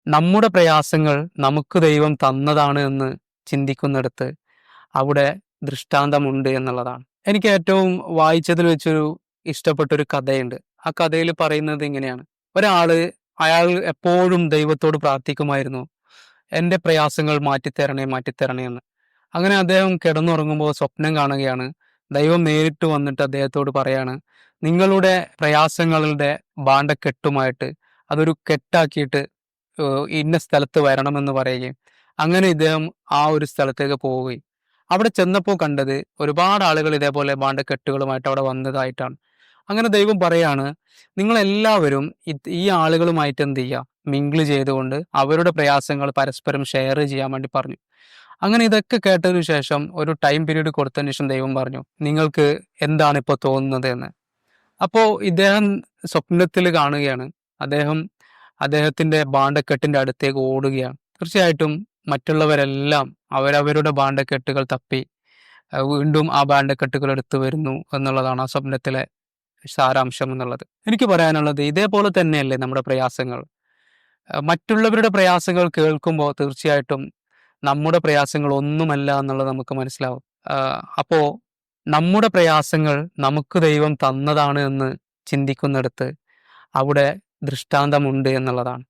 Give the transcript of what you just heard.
നമ്മുടെ പ്രയാസങ്ങൾ നമുക്ക് ദൈവം തന്നതാണ് എന്ന് ചിന്തിക്കുന്നിടത്ത് അവിടെ ദൃഷ്ടാന്തമുണ്ട് എന്നുള്ളതാണ്. എനിക്ക് ഏറ്റവും വായിച്ചതിൽ വെച്ചൊരു ഇഷ്ടപ്പെട്ട ഒരു കഥയുണ്ട്. ആ കഥയിൽ പറയുന്നത് ഇങ്ങനെയാണ്. ഒരാള് അയാൾ എപ്പോഴും ദൈവത്തോട് പ്രാർത്ഥിക്കുമായിരുന്നു, എൻ്റെ പ്രയാസങ്ങൾ മാറ്റിത്തരണേ മാറ്റിത്തരണേ എന്ന്. അങ്ങനെ അദ്ദേഹം കിടന്നുറങ്ങുമ്പോൾ സ്വപ്നം കാണുകയാണ്. ദൈവം നേരിട്ട് വന്നിട്ട് അദ്ദേഹത്തോട് പറയാണ്, നിങ്ങളുടെ പ്രയാസങ്ങളുടെ ഭാണ്ഡക്കെട്ടുമായിട്ട് അതൊരു കെട്ടാക്കിയിട്ട് ഇന്ന സ്ഥലത്ത് വരണമെന്ന് പറയുകയും അങ്ങനെ ഇദ്ദേഹം ആ ഒരു സ്ഥലത്തേക്ക് പോവുകയും അവിടെ ചെന്നപ്പോൾ കണ്ടത് ഒരുപാട് ആളുകൾ ഇതേപോലെ ഭാണ്ഡക്കെട്ടുകളുമായിട്ട് അവിടെ വന്നതായിട്ടാണ്. അങ്ങനെ ദൈവം പറയാണ്, നിങ്ങളെല്ലാവരും ഈ ആളുകളുമായിട്ട് എന്ത് ചെയ്യുക, മിങ്കിള് ചെയ്തുകൊണ്ട് അവരുടെ പ്രയാസങ്ങൾ പരസ്പരം ഷെയർ ചെയ്യാൻ വേണ്ടി പറഞ്ഞു. അങ്ങനെ ഇതൊക്കെ കേട്ടതിനു ശേഷം ഒരു ടൈം പീരീഡ് കൊടുത്തതിന് ശേഷം ദൈവം പറഞ്ഞു, നിങ്ങൾക്ക് എന്താണ് ഇപ്പോൾ തോന്നുന്നത് എന്ന്. അപ്പോൾ ഇദ്ദേഹം സ്വപ്നത്തിൽ കാണുകയാണ്, അദ്ദേഹത്തിന്റെ ഭാണ്ഡക്കെട്ടിന്റെ അടുത്തേക്ക് ഓടുകയാണ്. തീർച്ചയായിട്ടും മറ്റുള്ളവരെല്ലാം അവരവരുടെ ഭാണ്ഡക്കെട്ടുകൾ തപ്പി വീണ്ടും ആ ഭാണ്ഡക്കെട്ടുകൾ എടുത്തു വരുന്നു എന്നുള്ളതാണ് ആ സ്വപ്നത്തിലെ സാരാംശം എന്നുള്ളത്. എനിക്ക് പറയാനുള്ളത് ഇതേപോലെ തന്നെയല്ലേ നമ്മുടെ പ്രയാസങ്ങൾ. മറ്റുള്ളവരുടെ പ്രയാസങ്ങൾ കേൾക്കുമ്പോൾ തീർച്ചയായിട്ടും നമ്മുടെ പ്രയാസങ്ങൾ ഒന്നുമല്ല എന്നുള്ളത് നമുക്ക് മനസ്സിലാവും. അപ്പോ നമ്മുടെ പ്രയാസങ്ങൾ നമുക്ക് ദൈവം തന്നതാണ് എന്ന് ചിന്തിക്കുന്നിടത്ത് അവിടെ ദൃഷ്ടാന്തമുണ്ട് എന്നുള്ളതാണ്.